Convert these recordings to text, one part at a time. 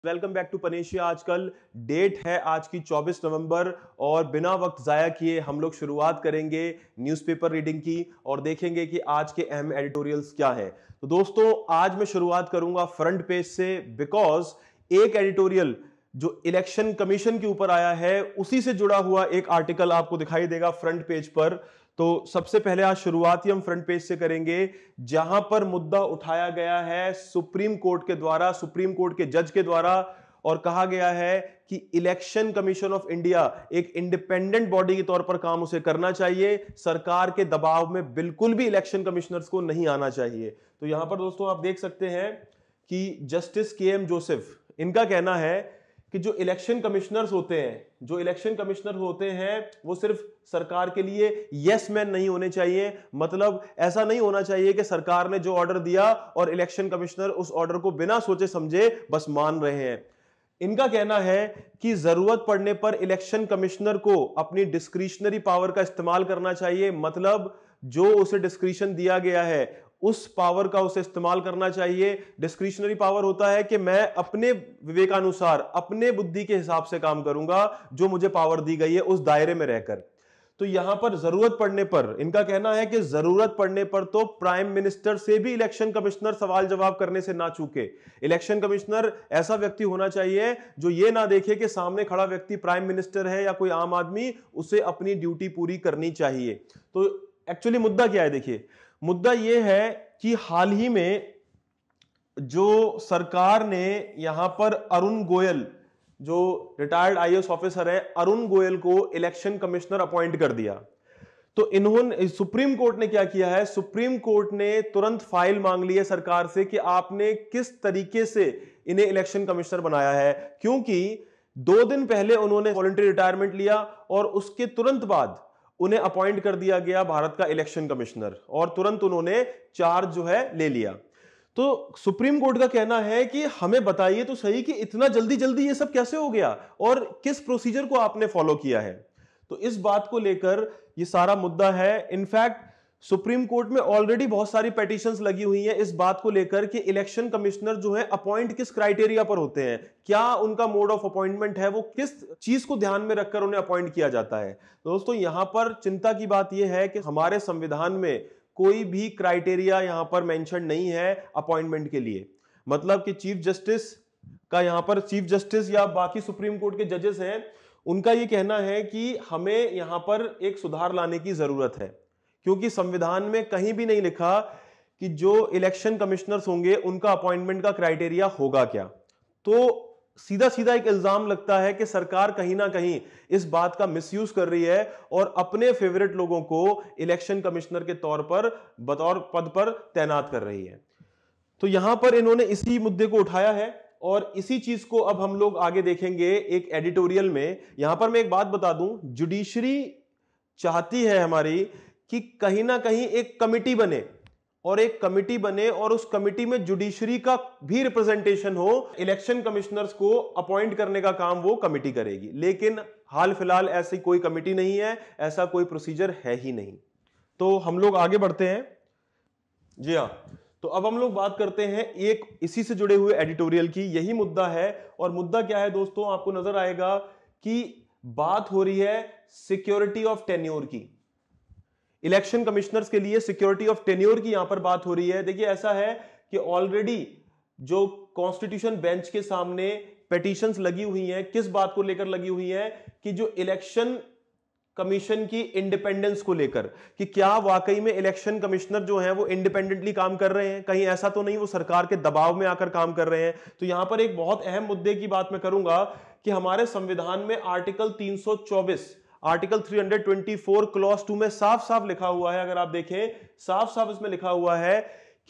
Welcome back to Panacea. आजकल date है आज की 24 नवंबर और बिना वक्त जाया किए हम लोग शुरुआत करेंगे न्यूज़पेपर रीडिंग की और देखेंगे कि आज के अहम एडिटोरियल्स क्या हैं। तो दोस्तों आज मैं शुरुआत करूंगा फ्रंट पेज से, बिकॉज एक एडिटोरियल जो इलेक्शन कमीशन के ऊपर आया है उसी से जुड़ा हुआ एक आर्टिकल आपको दिखाई देगा फ्रंट पेज पर। तो सबसे पहले आज शुरुआत ही हम फ्रंट पेज से करेंगे, जहां पर मुद्दा उठाया गया है सुप्रीम कोर्ट के द्वारा, सुप्रीम कोर्ट के जज के द्वारा, और कहा गया है कि इलेक्शन कमीशन ऑफ इंडिया एक इंडिपेंडेंट बॉडी के तौर पर काम उसे करना चाहिए, सरकार के दबाव में बिल्कुल भी इलेक्शन कमिश्नर्स को नहीं आना चाहिए। तो यहां पर दोस्तों आप देख सकते हैं कि जस्टिस के.एम. जोसेफ, इनका कहना है कि जो इलेक्शन कमिश्नर्स होते हैं वो सिर्फ सरकार के लिए यस मैन नहीं होने चाहिए। मतलब ऐसा नहीं होना चाहिए कि सरकार ने जो ऑर्डर दिया और इलेक्शन कमिश्नर उस ऑर्डर को बिना सोचे समझे बस मान रहे हैं। इनका कहना है कि जरूरत पड़ने पर इलेक्शन कमिश्नर को अपनी डिस्क्रिशनरी पावर का इस्तेमाल करना चाहिए। मतलब जो उसे डिस्क्रिशन दिया गया है उस पावर का उसे इस्तेमाल करना चाहिए। डिस्क्रिशनरी पावर होता है कि मैं अपने विवेकानुसार, अपने बुद्धि के हिसाब से काम करूंगा, जो मुझे पावर दी गई है उस दायरे में रहकर। तो यहां पर जरूरत पड़ने पर, इनका कहना है कि जरूरत पड़ने पर तो प्राइम मिनिस्टर से भी इलेक्शन कमिश्नर सवाल जवाब करने से ना चूके। इलेक्शन कमिश्नर ऐसा व्यक्ति होना चाहिए जो ये ना देखे कि सामने खड़ा व्यक्ति प्राइम मिनिस्टर है या कोई आम आदमी, उसे अपनी ड्यूटी पूरी करनी चाहिए। तो एक्चुअली मुद्दा क्या है, देखिए मुद्दा यह है कि हाल ही में जो सरकार ने यहां पर अरुण गोयल, जो रिटायर्ड आईएएस ऑफिसर है, अरुण गोयल को इलेक्शन कमिश्नर अपॉइंट कर दिया। तो इन्होंने, सुप्रीम कोर्ट ने क्या किया है, सुप्रीम कोर्ट ने तुरंत फाइल मांग ली है सरकार से कि आपने किस तरीके से इन्हें इलेक्शन कमिश्नर बनाया है, क्योंकि 2 दिन पहले उन्होंने वॉलंटरी रिटायरमेंट लिया और उसके तुरंत बाद उन्हें अपॉइंट कर दिया गया भारत का इलेक्शन कमिश्नर और तुरंत उन्होंने चार्ज जो है ले लिया। तो सुप्रीम कोर्ट का कहना है कि हमें बताइए तो सही कि इतना जल्दी जल्दी ये सब कैसे हो गया और किस प्रोसीजर को आपने फॉलो किया है। तो इस बात को लेकर ये सारा मुद्दा है। इनफैक्ट सुप्रीम कोर्ट में ऑलरेडी बहुत सारी पेटिशंस लगी हुई हैं इस बात को लेकर कि इलेक्शन कमिश्नर जो है अपॉइंट किस क्राइटेरिया पर होते हैं, क्या उनका मोड ऑफ अपॉइंटमेंट है, वो किस चीज को ध्यान में रखकर उन्हें अपॉइंट किया जाता है। दोस्तों यहां पर चिंता की बात यह है कि हमारे संविधान में कोई भी क्राइटेरिया यहां पर मेंशन नहीं है अपॉइंटमेंट के लिए। मतलब कि चीफ जस्टिस का, यहां पर चीफ जस्टिस या बाकी सुप्रीम कोर्ट के जजेस हैं, उनका यह कहना है कि हमें यहां पर एक सुधार लाने की जरूरत है, क्योंकि संविधान में कहीं भी नहीं लिखा कि जो इलेक्शन कमिश्नर्स होंगे उनका अपॉइंटमेंट का क्राइटेरिया होगा क्या। तो सीधा सीधा एक इल्जाम लगता है कि सरकार कहीं ना कहीं इस बात का मिसयूज कर रही है और अपने फेवरेट लोगों को इलेक्शन कमिश्नर के तौर पर बतौर पद पर तैनात कर रही है। तो यहां पर इन्होंने इसी मुद्दे को उठाया है और इसी चीज को अब हम लोग आगे देखेंगे एक एडिटोरियल में। यहां पर मैं एक बात बता दूं, जुडिशरी चाहती है हमारी कि कहीं ना कहीं एक कमिटी बने और उस कमिटी में जुडिशरी का भी रिप्रेजेंटेशन हो। इलेक्शन कमिश्नर्स को अपॉइंट करने का काम वो कमिटी करेगी, लेकिन हाल फिलहाल ऐसी कोई कमिटी नहीं है, ऐसा कोई प्रोसीजर है ही नहीं। तो हम लोग आगे बढ़ते हैं। जी हां, तो अब हम लोग बात करते हैं एक इसी से जुड़े हुए एडिटोरियल की। यही मुद्दा है और मुद्दा क्या है दोस्तों, आपको नजर आएगा कि बात हो रही है सिक्योरिटी ऑफ टेन्योर की। इलेक्शन कमिश्नर्स के लिए सिक्योरिटी ऑफ टेन्योर की यहां पर बात हो रही है। देखिए ऐसा है कि ऑलरेडी जो कॉन्स्टिट्यूशन बेंच के सामने पेटिशंस लगी हुई हैं, किस बात को लेकर लगी हुई हैं कि जो इलेक्शन कमीशन की इंडिपेंडेंस को लेकर, कि क्या वाकई में इलेक्शन कमिश्नर जो हैं वो इंडिपेंडेंटली काम कर रहे हैं, कहीं ऐसा तो नहीं वो सरकार के दबाव में आकर काम कर रहे हैं। तो यहां पर एक बहुत अहम मुद्दे की बात मैं करूंगा कि हमारे संविधान में आर्टिकल 324, आर्टिकल 324 क्लॉज 2 में साफ साफ लिखा हुआ है, अगर आप देखें साफ साफ इसमें लिखा हुआ है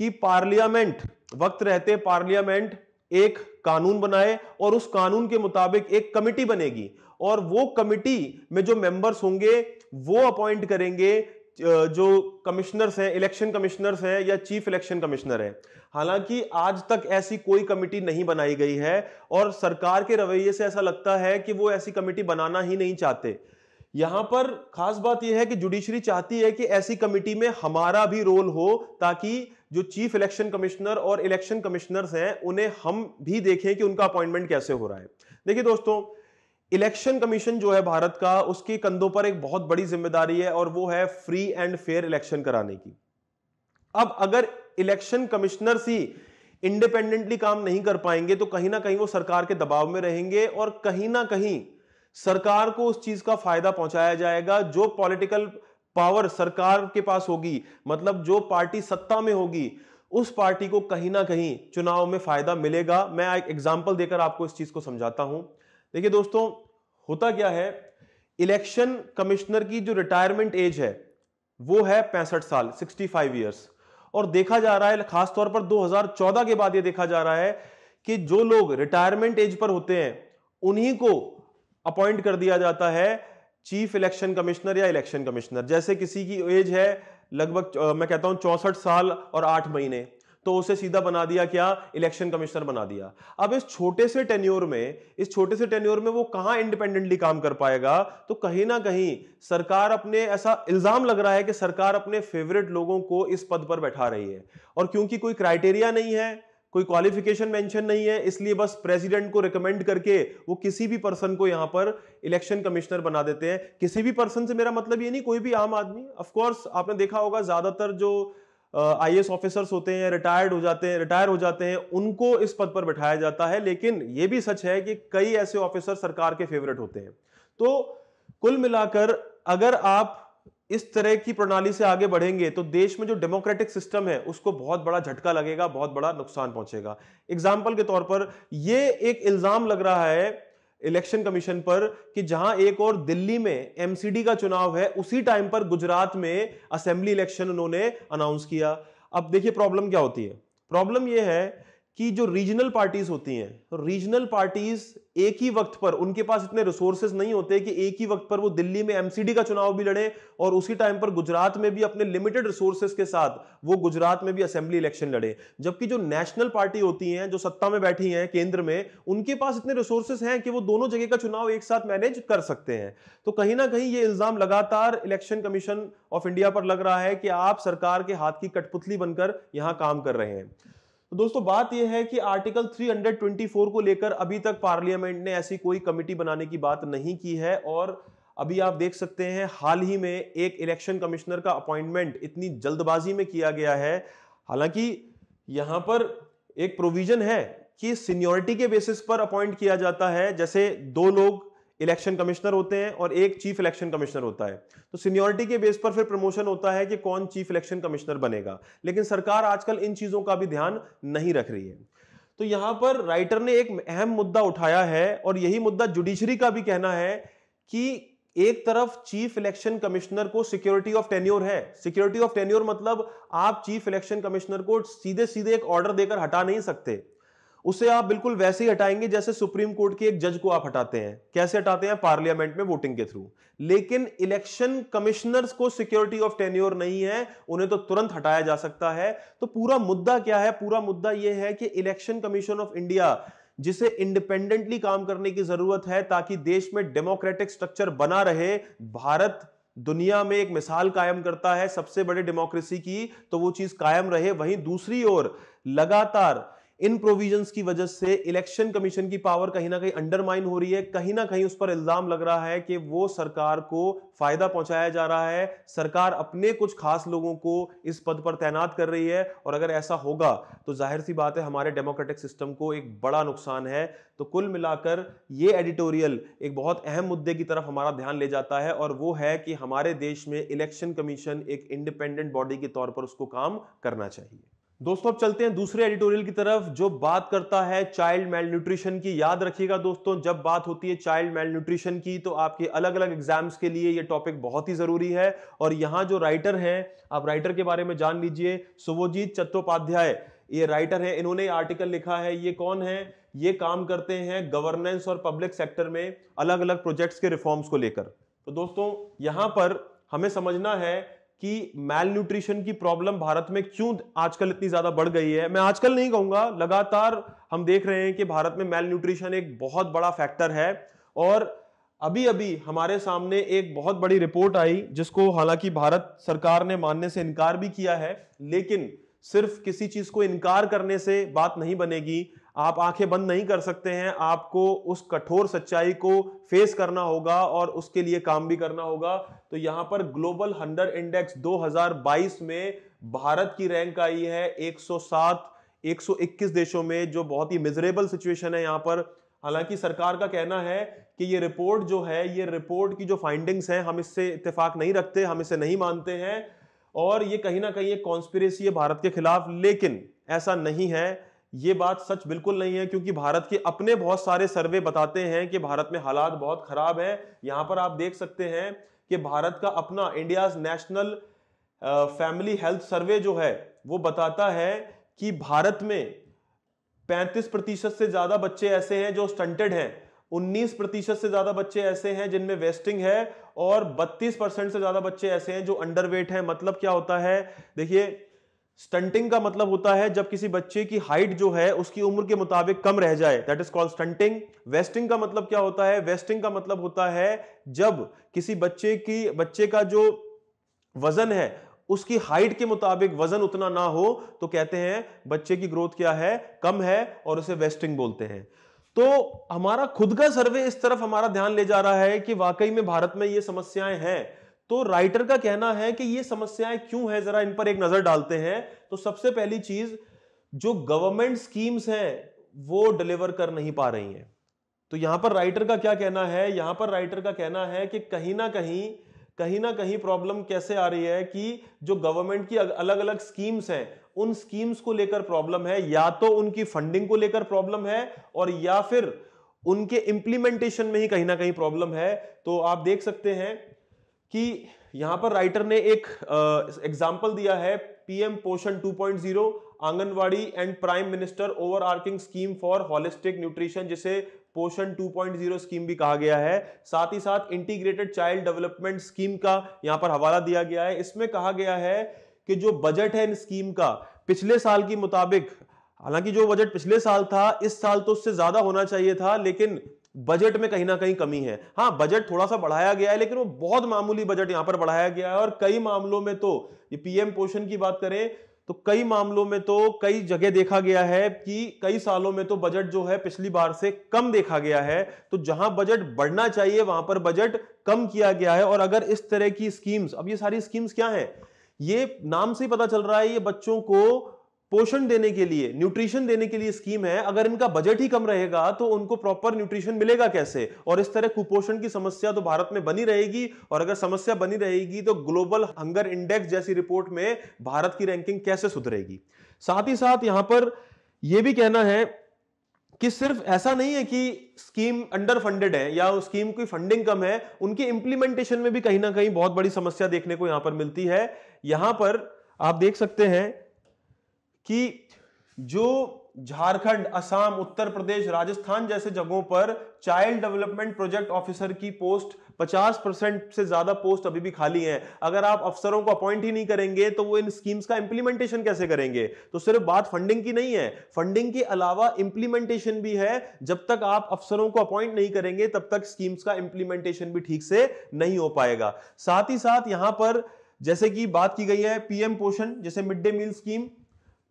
कि पार्लियामेंट, वक्त रहते पार्लियामेंट एक कानून बनाए और उस कानून के मुताबिक एक कमिटी बनेगी और वो कमिटी में जो मेंबर्स होंगे वो अपॉइंट करेंगे जो कमिश्नर्स हैं, इलेक्शन कमिश्नर्स हैं या चीफ इलेक्शन कमिश्नर है। हालांकि आज तक ऐसी कोई कमिटी नहीं बनाई गई है और सरकार के रवैये से ऐसा लगता है कि वो ऐसी कमिटी बनाना ही नहीं चाहते, यहां पर खास बात यह है कि जुडिशरी चाहती है कि ऐसी कमिटी में हमारा भी रोल हो, ताकि जो चीफ इलेक्शन कमिश्नर और इलेक्शन कमिश्नर्स हैं उन्हें हम भी देखें कि उनका अपॉइंटमेंट कैसे हो रहा है। देखिए दोस्तों, इलेक्शन कमीशन जो है भारत का, उसके कंधों पर एक बहुत बड़ी जिम्मेदारी है और वो है फ्री एंड फेयर इलेक्शन कराने की। अब अगर इलेक्शन कमिश्नर्स ही इंडिपेंडेंटली काम नहीं कर पाएंगे तो कहीं ना कहीं वो सरकार के दबाव में रहेंगे और कहीं ना कहीं सरकार को उस चीज का फायदा पहुंचाया जाएगा। जो पॉलिटिकल पावर सरकार के पास होगी, मतलब जो पार्टी सत्ता में होगी, उस पार्टी को कहीं ना कहीं चुनाव में फायदा मिलेगा। मैं एक एग्जांपल देकर आपको इस चीज को समझाता हूं। देखिए दोस्तों, होता क्या है, इलेक्शन कमिश्नर की जो रिटायरमेंट एज है वो है 65 साल, 65 ईयर्स। और देखा जा रहा है, खासतौर पर 2014 के बाद ये देखा जा रहा है कि जो लोग रिटायरमेंट एज पर होते हैं उन्हीं को अपॉइंट कर दिया जाता है चीफ इलेक्शन कमिश्नर या इलेक्शन कमिश्नर। जैसे किसी की एज है लगभग मैं कहता हूं 64 साल और 8 महीने, तो उसे सीधा बना दिया क्या, इलेक्शन कमिश्नर बना दिया। अब इस छोटे से टेन्योर में वो कहां इंडिपेंडेंटली काम कर पाएगा। तो कहीं ना कहीं सरकार अपने, ऐसा इल्जाम लग रहा है कि सरकार अपने फेवरेट लोगों को इस पद पर बैठा रही है, और क्योंकि कोई क्राइटेरिया नहीं है, कोई क्वालिफिकेशन मेंशन नहीं है, इसलिए बस प्रेसिडेंट को रिकमेंड करके वो किसी भी पर्सन को यहां पर इलेक्शन कमिश्नर बना देते हैं। किसी भी पर्सन से मेरा मतलब ये नहीं कोई भी आम आदमी। ऑफ कोर्स आपने देखा होगा ज्यादातर जो आईएएस ऑफिसर्स होते हैं रिटायर हो जाते हैं, उनको इस पद पर बैठाया जाता है। लेकिन यह भी सच है कि कई ऐसे ऑफिसर सरकार के फेवरेट होते हैं। तो कुल मिलाकर अगर आप इस तरह की प्रणाली से आगे बढ़ेंगे तो देश में जो डेमोक्रेटिक सिस्टम है उसको बहुत बड़ा झटका लगेगा, बहुत बड़ा नुकसान पहुंचेगा। एग्जाम्पल के तौर पर यह एक इल्जाम लग रहा है इलेक्शन कमीशन पर कि जहां एक और दिल्ली में एमसीडी का चुनाव है, उसी टाइम पर गुजरात में असेंबली इलेक्शन उन्होंने अनाउंस किया। अब देखिए प्रॉब्लम क्या होती है। प्रॉब्लम यह है कि जो रीजनल पार्टीज होती हैं, तो रीजनल पार्टीज एक ही वक्त पर, उनके पास इतने रिसोर्सेज नहीं होते कि एक ही वक्त पर वो दिल्ली में एमसीडी का चुनाव भी लड़े और उसी टाइम पर गुजरात में भी अपने लिमिटेड रिसोर्सेज के साथ वो गुजरात में भी असेंबली इलेक्शन लड़े। जबकि जो नेशनल पार्टी होती हैं, जो सत्ता में बैठी हैं केंद्र में, उनके पास इतने रिसोर्सेज हैं कि वो दोनों जगह का चुनाव एक साथ मैनेज कर सकते हैं। तो कहीं ना कहीं ये इल्जाम लगातार इलेक्शन कमीशन ऑफ इंडिया पर लग रहा है कि आप सरकार के हाथ की कठपुतली बनकर यहां काम कर रहे हैं। तो दोस्तों बात यह है कि आर्टिकल 324 को लेकर अभी तक पार्लियामेंट ने ऐसी कोई कमिटी बनाने की बात नहीं की है। और अभी आप देख सकते हैं हाल ही में एक इलेक्शन कमिश्नर का अपॉइंटमेंट इतनी जल्दबाजी में किया गया है। हालांकि यहां पर एक प्रोविजन है कि सीनियरिटी के बेसिस पर अपॉइंट किया जाता है। जैसे 2 लोग इलेक्शन कमिश्नर होते हैं और एक चीफ इलेक्शन कमिश्नर होता है, तो सीनियरिटी के बेस पर फिर प्रमोशन होता है कि कौन चीफ इलेक्शन कमिश्नर बनेगा। लेकिन सरकार आजकल इन चीजों का भी ध्यान नहीं रख रही है। तो यहां पर राइटर ने एक अहम मुद्दा उठाया है और यही मुद्दा जुडिशरी का भी कहना है कि एक तरफ चीफ इलेक्शन कमिश्नर को सिक्योरिटी ऑफ टेन्योर है। सिक्योरिटी ऑफ टेन्योर मतलब आप चीफ इलेक्शन कमिश्नर को सीधे सीधे एक ऑर्डर देकर हटा नहीं सकते, उसे आप बिल्कुल वैसे ही हटाएंगे जैसे सुप्रीम कोर्ट के एक जज को आप हटाते हैं। कैसे हटाते हैं? पार्लियामेंट में वोटिंग के थ्रू। लेकिन इलेक्शन कमिश्नर्स को सिक्योरिटी ऑफ टेन्योर नहीं है, उन्हें तो तुरंत हटाया जा सकता है। तो पूरा मुद्दा क्या है? पूरा मुद्दा यह है कि इलेक्शन कमीशन ऑफ इंडिया, जिसे इंडिपेंडेंटली काम करने की जरूरत है ताकि देश में डेमोक्रेटिक स्ट्रक्चर बना रहे। भारत दुनिया में एक मिसाल कायम करता है सबसे बड़े डेमोक्रेसी की, तो वो चीज कायम रहे। वहीं दूसरी ओर लगातार इन प्रोविजंस की वजह से इलेक्शन कमीशन की पावर कहीं ना कहीं अंडरमाइन हो रही है। कहीं ना कहीं उस पर इल्जाम लग रहा है कि वो सरकार को फायदा पहुंचाया जा रहा है, सरकार अपने कुछ खास लोगों को इस पद पर तैनात कर रही है। और अगर ऐसा होगा तो जाहिर सी बात है हमारे डेमोक्रेटिक सिस्टम को एक बड़ा नुकसान है। तो कुल मिलाकर ये एडिटोरियल एक बहुत अहम मुद्दे की तरफ हमारा ध्यान ले जाता है, और वो है कि हमारे देश में इलेक्शन कमीशन एक इंडिपेंडेंट बॉडी के तौर पर उसको काम करना चाहिए। दोस्तों अब चलते हैं दूसरे एडिटोरियल की तरफ, जो बात करता है चाइल्ड मेल न्यूट्रिशन की। याद रखिएगा दोस्तों, जब बात होती है चाइल्ड मेल न्यूट्रिशन की तो आपके अलग अलग एग्जाम्स के लिए ये टॉपिक बहुत ही जरूरी है। और यहां जो राइटर हैं, आप राइटर के बारे में जान लीजिए। शुभजीत चट्टोपाध्याय ये राइटर है, इन्होंने आर्टिकल लिखा है। ये कौन है? ये काम करते हैं गवर्नेंस और पब्लिक सेक्टर में अलग अलग प्रोजेक्ट्स के रिफॉर्म्स को लेकर। तो दोस्तों यहां पर हमें समझना है कि मैल न्यूट्रिशन की प्रॉब्लम भारत में क्यों आजकल इतनी ज्यादा बढ़ गई है। मैं आजकल नहीं कहूंगा, लगातार हम देख रहे हैं कि भारत में मैल न्यूट्रिशन एक बहुत बड़ा फैक्टर है। और अभी अभी हमारे सामने एक बहुत बड़ी रिपोर्ट आई, जिसको हालांकि भारत सरकार ने मानने से इनकार भी किया है, लेकिन सिर्फ किसी चीज को इनकार करने से बात नहीं बनेगी। आप आंखें बंद नहीं कर सकते हैं, आपको उस कठोर सच्चाई को फेस करना होगा और उसके लिए काम भी करना होगा। तो यहां पर ग्लोबल हंगर इंडेक्स 2022 में भारत की रैंक आई है 107 121 देशों में, जो बहुत ही मिजरेबल सिचुएशन है यहां पर। हालांकि सरकार का कहना है कि ये रिपोर्ट जो है, ये रिपोर्ट की जो फाइंडिंग्स हैं, हम इससे इत्तेफाक नहीं रखते, हम इसे नहीं मानते हैं, और ये कहीं ना कहीं एक कॉन्स्पिरेसी है भारत के खिलाफ। लेकिन ऐसा नहीं है, ये बात सच बिल्कुल नहीं है, क्योंकि भारत के अपने बहुत सारे सर्वे बताते हैं कि भारत में हालात बहुत खराब है। यहां पर आप देख सकते हैं कि भारत का अपना India's national family health survey जो है, वो बताता है कि भारत में 35% से ज्यादा बच्चे ऐसे हैं जो स्टंटेड हैं, 19% से ज्यादा बच्चे ऐसे हैं जिनमें वेस्टिंग है, और 32% से ज्यादा बच्चे ऐसे हैं जो अंडरवेट हैं। मतलब क्या होता है, देखिए, स्टंटिंग का मतलब होता है जब किसी बच्चे की हाइट जो है उसकी उम्र के मुताबिक कम रह जाए, that is called stunting. Wasting का मतलब क्या होता है, वेस्टिंग का मतलब होता है जब किसी बच्चे का जो वजन है उसकी हाइट के मुताबिक वजन उतना ना हो, तो कहते हैं बच्चे की ग्रोथ क्या है, कम है, और उसे वेस्टिंग बोलते हैं। तो हमारा खुद का सर्वे इस तरफ हमारा ध्यान ले जा रहा है कि वाकई में भारत में ये समस्याएं हैं। तो राइटर का कहना है कि ये समस्याएं क्यों है, जरा इन पर एक नजर डालते हैं। तो सबसे पहली चीज, जो गवर्नमेंट स्कीम्स हैं वो डिलीवर कर नहीं पा रही हैं। तो यहां पर राइटर का क्या कहना है, यहां पर राइटर का कहना है कि कहीं ना कहीं प्रॉब्लम कैसे आ रही है कि जो गवर्नमेंट की अलग अलग स्कीम्स हैं, उन स्कीम्स को लेकर प्रॉब्लम है, या तो उनकी फंडिंग को लेकर प्रॉब्लम है, और या फिर उनके इंप्लीमेंटेशन में ही कहीं ना कहीं प्रॉब्लम है। तो आप देख सकते हैं कि यहां पर राइटर ने एक एग्जाम्पल दिया है, पीएम पोषण 2.0 anganwadi and prime minister overarching scheme for holistic nutrition, जिसे पोषण 2.0 स्कीम भी कहा गया है। साथ ही साथ इंटीग्रेटेड चाइल्ड डेवलपमेंट स्कीम का यहां पर हवाला दिया गया है। इसमें कहा गया है कि जो बजट है इन स्कीम का, पिछले साल की मुताबिक, हालांकि जो बजट पिछले साल था, इस साल तो उससे ज्यादा होना चाहिए था, लेकिन बजट में कहीं ना कहीं कमी है। हाँ, बजट थोड़ा सा बढ़ाया गया है, लेकिन वो बहुत मामूली बजट यहां पर बढ़ाया गया है। और कई मामलों में तो, ये पीएम पोषण की बात करें तो कई मामलों में तो कई जगह देखा गया है कि कई सालों में तो बजट जो है पिछली बार से कम देखा गया है। तो जहां बजट बढ़ना चाहिए वहां पर बजट कम किया गया है। और अगर इस तरह की स्कीम्स, अब ये सारी स्कीम्स क्या हैं, ये नाम से ही पता चल रहा है, ये बच्चों को पोषण देने के लिए, न्यूट्रिशन देने के लिए स्कीम है। अगर इनका बजट ही कम रहेगा तो उनको प्रॉपर न्यूट्रिशन मिलेगा कैसे? और इस तरह कुपोषण की समस्या तो भारत में बनी रहेगी, और अगर समस्या बनी रहेगी तो ग्लोबल हंगर इंडेक्स जैसी रिपोर्ट में भारत की रैंकिंग कैसे सुधरेगी? साथ ही साथ यहां पर यह भी कहना है कि सिर्फ ऐसा नहीं है कि स्कीम अंडर फंडेड है या उस स्कीम की फंडिंग कम है, उनके इंप्लीमेंटेशन में भी कहीं ना कहीं बहुत बड़ी समस्या देखने को यहां पर मिलती है। यहां पर आप देख सकते हैं कि जो झारखंड, असम, उत्तर प्रदेश, राजस्थान जैसे जगहों पर चाइल्ड डेवलपमेंट प्रोजेक्ट ऑफिसर की पोस्ट 50% से ज्यादा पोस्ट अभी भी खाली हैं। अगर आप अफसरों को अपॉइंट ही नहीं करेंगे तो वो इन स्कीम्स का इंप्लीमेंटेशन कैसे करेंगे? तो सिर्फ बात फंडिंग की नहीं है, फंडिंग के अलावा इंप्लीमेंटेशन भी है। जब तक आप अफसरों को अपॉइंट नहीं करेंगे तब तक स्कीम्स का इंप्लीमेंटेशन भी ठीक से नहीं हो पाएगा। साथ ही साथ यहां पर जैसे कि बात की गई है पीएम पोषण, जैसे मिड डे मील स्कीम,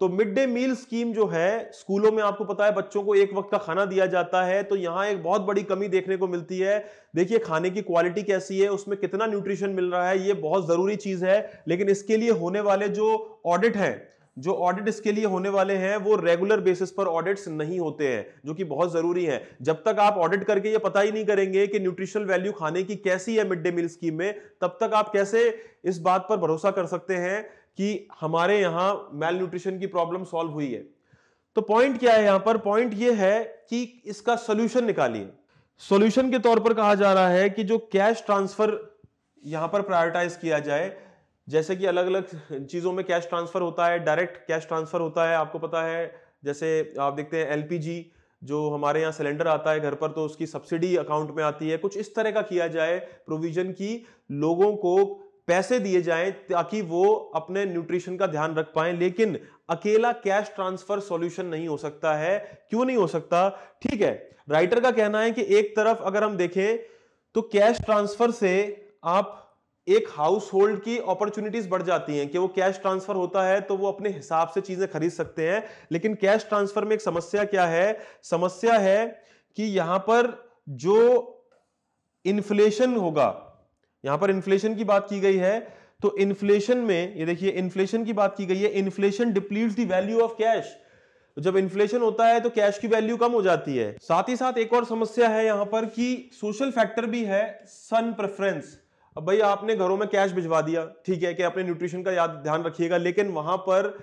तो मिड डे मील स्कीम जो है, स्कूलों में आपको पता है बच्चों को एक वक्त का खाना दिया जाता है। तो यहां एक बहुत बड़ी कमी देखने को मिलती है। देखिए, खाने की क्वालिटी कैसी है, उसमें कितना न्यूट्रिशन मिल रहा है, ये बहुत जरूरी चीज है। लेकिन इसके लिए होने वाले जो ऑडिट हैं, जो ऑडिट इसके लिए होने वाले हैं, वो रेगुलर बेसिस पर ऑडिट्स नहीं होते हैं, जो कि बहुत जरूरी है। जब तक आप ऑडिट करके ये पता ही नहीं करेंगे कि न्यूट्रिशनल वैल्यू खाने की कैसी है मिड डे मील स्कीम में, तब तक आप कैसे इस बात पर भरोसा कर सकते हैं कि हमारे यहां मेल न्यूट्रिशन की प्रॉब्लम सॉल्व हुई है? तो पॉइंट क्या है यहां पर? पॉइंट ये है कि इसका सॉल्यूशन निकालिए। सॉल्यूशन के तौर पर कहा जा रहा है कि जो कैश ट्रांसफर यहां पर प्रायोरिटाइज किया जाए, जैसे कि अलग अलग चीजों में कैश ट्रांसफर होता है, डायरेक्ट कैश ट्रांसफर होता है, आपको पता है। जैसे आप देखते हैं एलपीजी जो हमारे यहाँ सिलेंडर आता है घर पर, तो उसकी सब्सिडी अकाउंट में आती है। कुछ इस तरह का किया जाए प्रोविजन की, लोगों को पैसे दिए जाएं ताकि वो अपने न्यूट्रिशन का ध्यान रख पाएं। लेकिन अकेला कैश ट्रांसफर सॉल्यूशन नहीं हो सकता है। क्यों नहीं हो सकता? ठीक है, राइटर का कहना है कि एक तरफ अगर हम देखें तो कैश ट्रांसफर से आप एक हाउस होल्ड की अपॉर्चुनिटीज बढ़ जाती हैं कि वो कैश ट्रांसफर होता है तो वो अपने हिसाब से चीजें खरीद सकते हैं। लेकिन कैश ट्रांसफर में एक समस्या क्या है? समस्या है कि यहां पर जो इन्फ्लेशन होगा, यहां पर इन्फ्लेशन की बात की गई है, तो इन्फ्लेशन में ये देखिए इन्फ्लेशन की बात की गई है, inflation depletes the value of cash. जब इन्फ्लेशन होता है तो कैश की वैल्यू कम हो जाती है। साथ ही साथ एक और समस्या है यहां पर कि सोशल फैक्टर भी है, सन प्रेफरेंस। अब भाई आपने घरों में कैश भिजवा दिया, ठीक है कि अपने न्यूट्रिशन का ध्यान रखिएगा, लेकिन वहां पर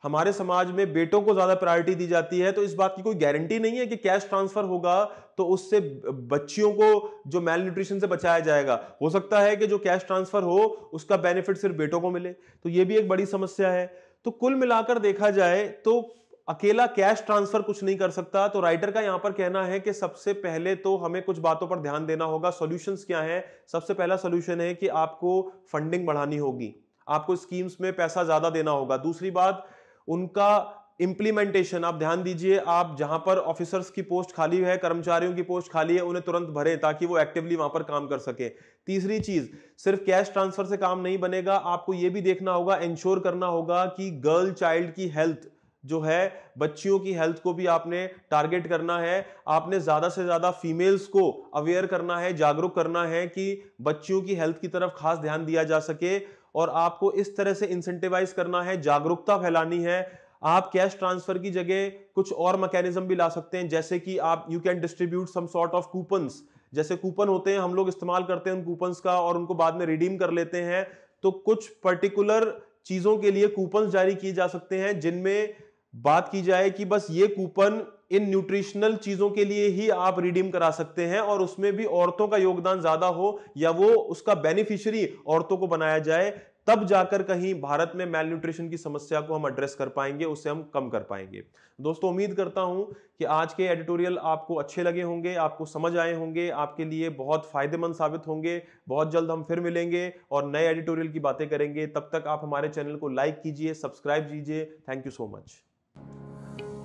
हमारे समाज में बेटों को ज्यादा प्रायोरिटी दी जाती है, तो इस बात की कोई गारंटी नहीं है कि कैश ट्रांसफर होगा तो उससे बच्चियों को जो मैल न्यूट्रिशन से बचाया जाएगा। हो सकता है कि जो कैश ट्रांसफर हो उसका बेनिफिट सिर्फ बेटों को मिले, तो यह भी एक बड़ी समस्या है। तो कुल मिलाकर देखा जाए तो अकेला कैश ट्रांसफर कुछ नहीं कर सकता। तो राइटर का यहां पर कहना है कि सबसे पहले तो हमें कुछ बातों पर ध्यान देना होगा। सॉल्यूशंस क्या है? सबसे पहला सॉल्यूशन है कि आपको फंडिंग बढ़ानी होगी, आपको स्कीम्स में पैसा ज्यादा देना होगा। दूसरी बात, उनका इंप्लीमेंटेशन आप ध्यान दीजिए, आप जहां पर ऑफिसर्स की पोस्ट खाली है, कर्मचारियों की पोस्ट खाली है, उन्हें तुरंत भरें ताकि वो एक्टिवली वहां पर काम कर सके। तीसरी चीज, सिर्फ कैश ट्रांसफर से काम नहीं बनेगा, आपको यह भी देखना होगा, इंश्योर करना होगा कि गर्ल चाइल्ड की हेल्थ जो है, बच्चियों की हेल्थ को भी आपने टारगेट करना है। आपने ज्यादा से ज्यादा फीमेल्स को अवेयर करना है, जागरूक करना है कि बच्चियों की हेल्थ की तरफ खास ध्यान दिया जा सके, और आपको इस तरह से इंसेंटिवाइज करना है, जागरूकता फैलानी है। आप कैश ट्रांसफर की जगह कुछ और मैकेनिज्म भी ला सकते हैं, जैसे कि आप you can distribute some sort of coupons. जैसे कूपन होते हैं, हम लोग इस्तेमाल करते हैं उन कूपन्स का और उनको बाद में रिडीम कर लेते हैं। तो कुछ पर्टिकुलर चीजों के लिए कूपन्स जारी किए जा सकते हैं जिनमें बात की जाए कि बस ये कूपन इन न्यूट्रिशनल चीजों के लिए ही आप रिडीम करा सकते हैं, और उसमें भी औरतों का योगदान ज्यादा हो या वो उसका बेनिफिशियरी औरतों को बनाया जाए। तब जाकर कहीं भारत में मेल न्यूट्रिशन की समस्या को हम एड्रेस कर पाएंगे, उससे हम कम कर पाएंगे। दोस्तों, उम्मीद करता हूं कि आज के एडिटोरियल आपको अच्छे लगे होंगे, आपको समझ आए होंगे, आपके लिए बहुत फायदेमंद साबित होंगे। बहुत जल्द हम फिर मिलेंगे और नए एडिटोरियल की बातें करेंगे। तब तक आप हमारे चैनल को लाइक कीजिए, सब्सक्राइब कीजिए। Thank you so much.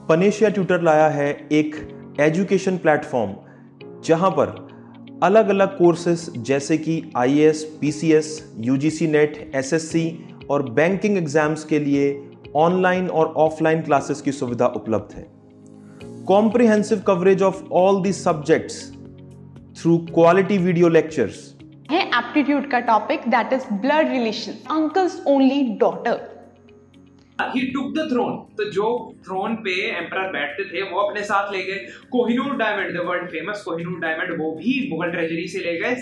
Panacea tutor लाया है एक एजुकेशन प्लेटफॉर्म जहां पर अलग अलग कोर्सेस जैसे कि IAS, PCS, UGC net, SSC और बैंकिंग एग्जाम्स के लिए ऑनलाइन और ऑफलाइन क्लासेस की सुविधा उपलब्ध है। Comprehensive coverage of all the subjects through quality video lectures है। एप्टीट्यूड का topic that is blood relation, uncles only daughter. He took the throne, तो जो थ्रोन पे एम्परर बैठते थे वो अपने साथ ले गए। Kohinoor diamond, the world famous Kohinoor diamond, वो भी मुगल ट्रेजरी से ले गए।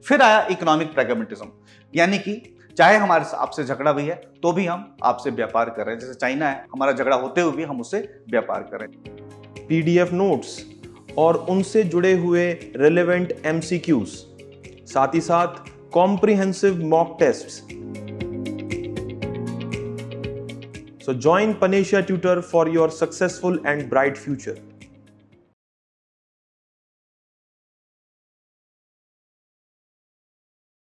फिर आया इकोनॉमिक प्रैग्मेटिज्म, यानी कि चाहे हमारे आपसे झगड़ा भी है तो भी हम आपसे व्यापार कर रहे हैं। जैसे चाइना है, हमारा झगड़ा होते हुए भी हम उससे व्यापार कर रहे हैं। पीडीएफ नोट्स और उनसे जुड़े हुए रेलेवेंट एमसीक्यूज, साथ ही साथ comprehensive mock tests. So join Panasia Tutor for your successful and bright future.